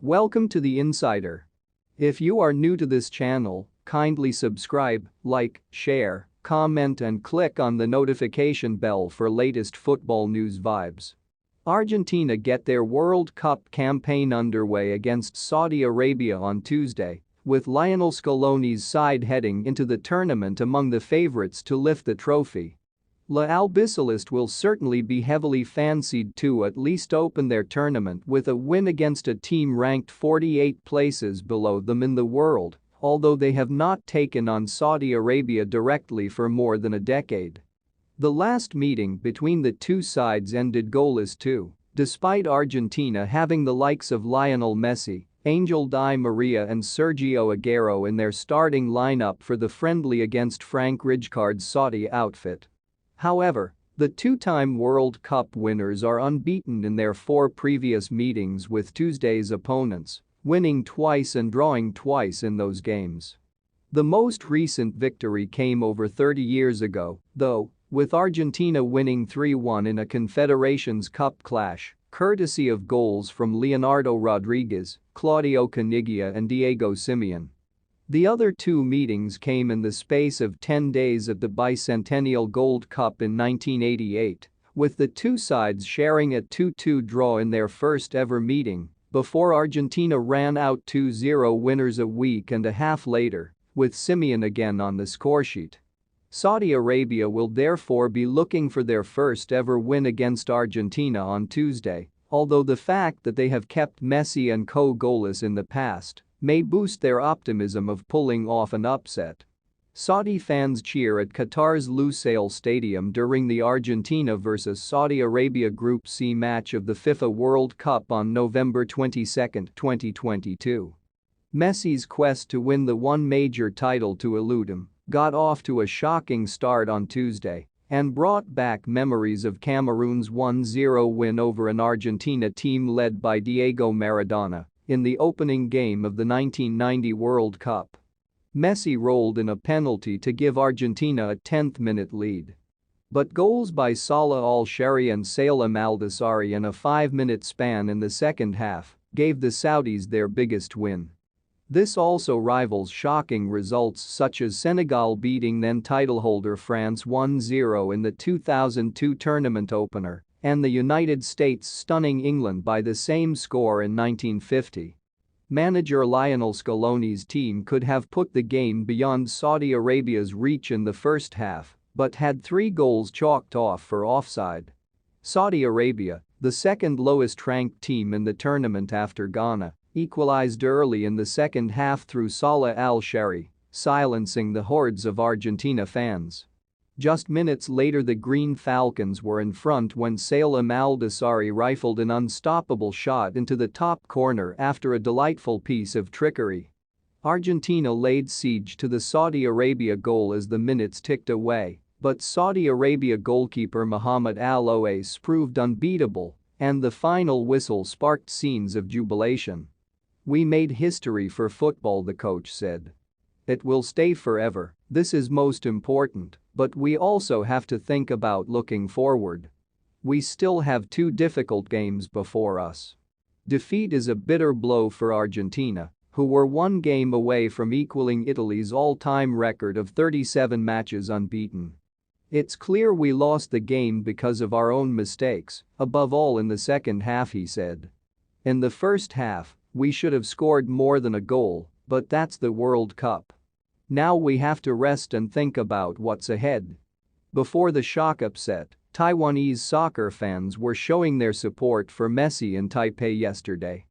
Welcome to The Insider. If you are new to this channel, kindly subscribe, like, share, comment and click on the notification bell for latest football news vibes. Argentina get their World Cup campaign underway against Saudi Arabia on Tuesday, with Lionel Scaloni's side heading into the tournament among the favorites to lift the trophy. La Albiceleste will certainly be heavily fancied to at least open their tournament with a win against a team ranked 48 places below them in the world, although they have not taken on Saudi Arabia directly for more than a decade. The last meeting between the two sides ended goalless too, despite Argentina having the likes of Lionel Messi, Angel Di Maria and Sergio Aguero in their starting lineup for the friendly against Frank Rijkaard's Saudi outfit. However, the two-time World Cup winners are unbeaten in their 4 previous meetings with Tuesday's opponents, winning twice and drawing twice in those games. The most recent victory came over 30 years ago, though, with Argentina winning 3-1 in a Confederations Cup clash, courtesy of goals from Leonardo Rodriguez, Claudio Caniggia and Diego Simeone. The other 2 meetings came in the space of 10 days at the Bicentennial Gold Cup in 1988, with the two sides sharing a 2-2 draw in their first ever meeting, before Argentina ran out 2-0 winners a week and a half later, with Simeone again on the scoresheet. Saudi Arabia will therefore be looking for their first ever win against Argentina on Tuesday, although the fact that they have kept Messi and co goalless in the past may boost their optimism of pulling off an upset. Saudi fans cheer at Qatar's Lusail Stadium during the Argentina vs Saudi Arabia Group C match of the FIFA World Cup on November 22, 2022. Messi's quest to win the one major title to elude him got off to a shocking start on Tuesday and brought back memories of Cameroon's 1-0 win over an Argentina team led by Diego Maradona in the opening game of the 1990 World Cup. Messi rolled in a penalty to give Argentina a 10th-minute lead. But goals by Salah Al-Shehri and Salem Al-Dosari in a 5-minute span in the second half gave the Saudis their biggest win. This also rivals shocking results such as Senegal beating then titleholder France 1-0 in the 2002 tournament opener and the United States stunning England by the same score in 1950. Manager Lionel Scaloni's team could have put the game beyond Saudi Arabia's reach in the first half, but had 3 goals chalked off for offside. Saudi Arabia, the second lowest-ranked team in the tournament after Ghana, equalized early in the second half through Salah Al-Shehri, silencing the hordes of Argentina fans. Just minutes later the Green Falcons were in front when Salem Al-Dosari rifled an unstoppable shot into the top corner after a delightful piece of trickery. Argentina laid siege to the Saudi Arabia goal as the minutes ticked away, but Saudi Arabia goalkeeper Mohamed Al-Owais proved unbeatable, and the final whistle sparked scenes of jubilation. "We made history for football," the coach said. "It will stay forever, this is most important, but we also have to think about looking forward. We still have 2 difficult games before us." Defeat is a bitter blow for Argentina, who were 1 game away from equaling Italy's all-time record of 37 matches unbeaten. "It's clear we lost the game because of our own mistakes, above all in the second half," he said. "In the first half, we should have scored more than a goal, but that's the World Cup. Now we have to rest and think about what's ahead." Before the shock upset, Taiwanese soccer fans were showing their support for Messi in Taipei yesterday.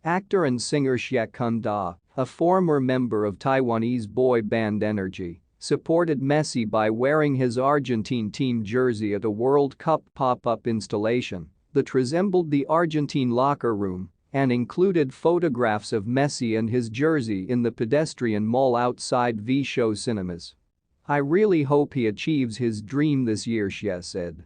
Actor and singer Xie Kun-da, a former member of Taiwanese boy band Energy, supported Messi by wearing his Argentine team jersey at a World Cup pop-up installation that resembled the Argentine locker room and included photographs of Messi and his jersey in the pedestrian mall outside V-Show cinemas. "I really hope he achieves his dream this year," Xie said.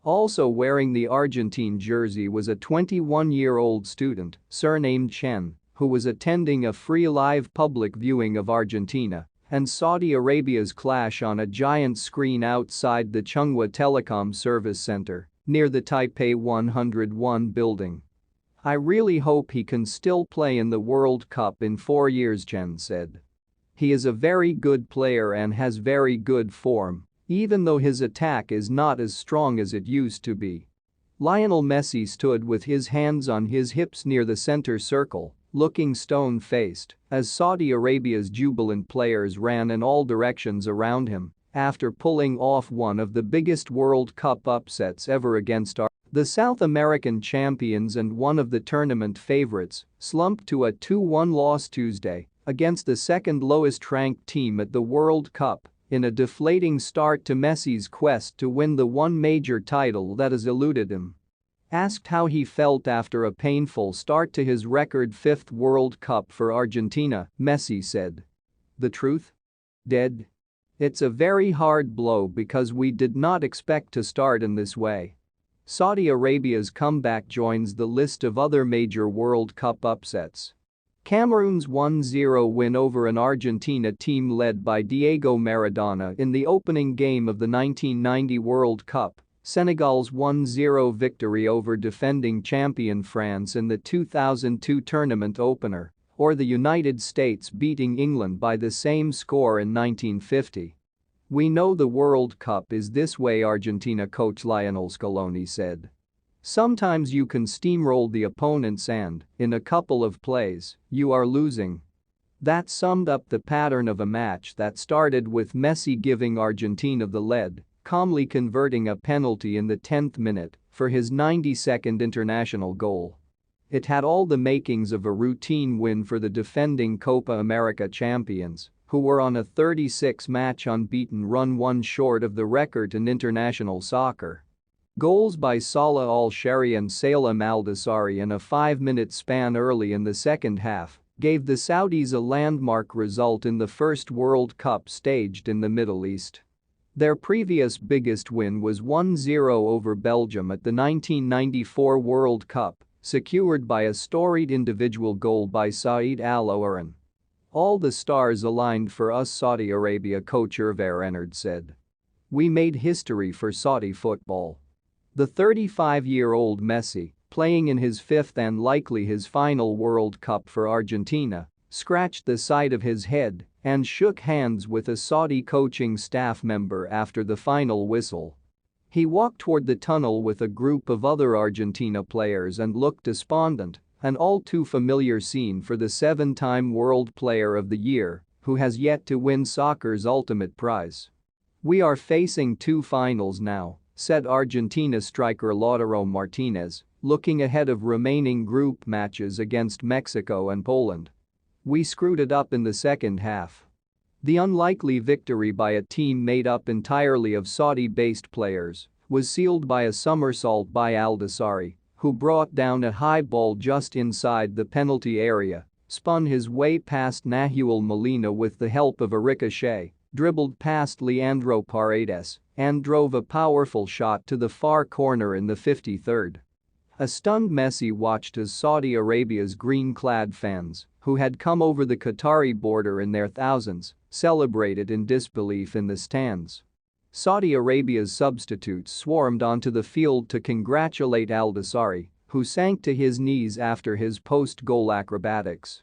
Also wearing the Argentine jersey was a 21-year-old student, surnamed Chen, who was attending a free live public viewing of Argentina and Saudi Arabia's clash on a giant screen outside the Chunghwa Telecom Service Center near the Taipei 101 building. "I really hope he can still play in the World Cup in 4 years," Chen said. "He is a very good player and has very good form, even though his attack is not as strong as it used to be." Lionel Messi stood with his hands on his hips near the center circle, looking stone-faced as Saudi Arabia's jubilant players ran in all directions around him after pulling off one of the biggest World Cup upsets ever against the South American champions and one of the tournament favorites, slumped to a 2-1 loss Tuesday against the second lowest-ranked team at the World Cup in a deflating start to Messi's quest to win the one major title that has eluded him. Asked how he felt after a painful start to his record fifth World Cup for Argentina, Messi said, "The truth? Dead. It's a very hard blow because we did not expect to start in this way." Saudi Arabia's comeback joins the list of other major World Cup upsets. Cameroon's 1-0 win over an Argentina team led by Diego Maradona in the opening game of the 1990 World Cup, Senegal's 1-0 victory over defending champion France in the 2002 tournament opener, or the United States beating England by the same score in 1950. "We know the World Cup is this way," Argentina coach Lionel Scaloni said. "Sometimes you can steamroll the opponents and, in a couple of plays, you are losing." That summed up the pattern of a match that started with Messi giving Argentina the lead, calmly converting a penalty in the 10th minute for his 92nd international goal. It had all the makings of a routine win for the defending Copa America champions, who were on a 36-match unbeaten run, one short of the record in international soccer. Goals by Salah Al-Shehri and Salem Al-Dosari in a 5-minute span early in the second half gave the Saudis a landmark result in the first World Cup staged in the Middle East. Their previous biggest win was 1-0 over Belgium at the 1994 World Cup, secured by a storied individual goal by Saeed Al-Ouaran. "All the stars aligned for us," Saudi Arabia coach Hervé Renard said. "We made history for Saudi football." The 35-year-old Messi, playing in his fifth and likely his final World Cup for Argentina, scratched the side of his head and shook hands with a Saudi coaching staff member after the final whistle. He walked toward the tunnel with a group of other Argentina players and looked despondent, an all too familiar scene for the 7-time World Player of the Year, who has yet to win soccer's ultimate prize. "We are facing 2 finals now," said Argentina striker Lautaro Martinez, looking ahead of remaining group matches against Mexico and Poland. "We screwed it up in the second half." The unlikely victory by a team made up entirely of Saudi-based players was sealed by a somersault by Al-Dosari, who brought down a high ball just inside the penalty area, spun his way past Nahuel Molina with the help of a ricochet, dribbled past Leandro Paredes, and drove a powerful shot to the far corner in the 53rd. A stunned Messi watched as Saudi Arabia's green-clad fans, who had come over the Qatari border in their thousands, celebrated in disbelief in the stands. Saudi Arabia's substitutes swarmed onto the field to congratulate Al-Dosari, who sank to his knees after his post-goal acrobatics.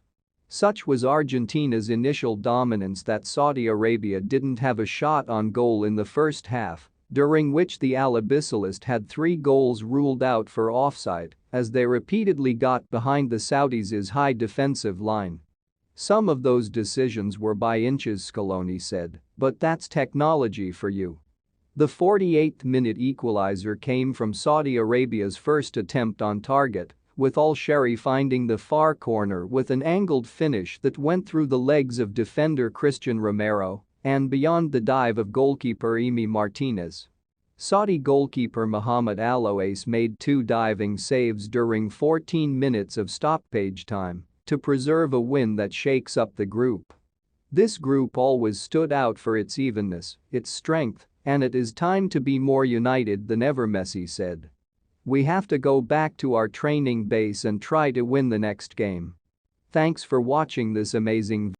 Such was Argentina's initial dominance that Saudi Arabia didn't have a shot on goal in the first half, during which the Al-Abyssalists had 3 goals ruled out for offside as they repeatedly got behind the Saudis' high defensive line. "Some of those decisions were by inches," Scaloni said, "but that's technology for you." The 48th-minute equalizer came from Saudi Arabia's first attempt on target, with Al-Shehri finding the far corner with an angled finish that went through the legs of defender Christian Romero and beyond the dive of goalkeeper Emi Martinez. Saudi goalkeeper Mohamed Al-Owais made 2 diving saves during 14 minutes of stoppage time to preserve a win that shakes up the group. "This group always stood out for its evenness, its strength, and it is time to be more united than ever," Messi said. "We have to go back to our training base and try to win the next game." Thanks for watching this amazing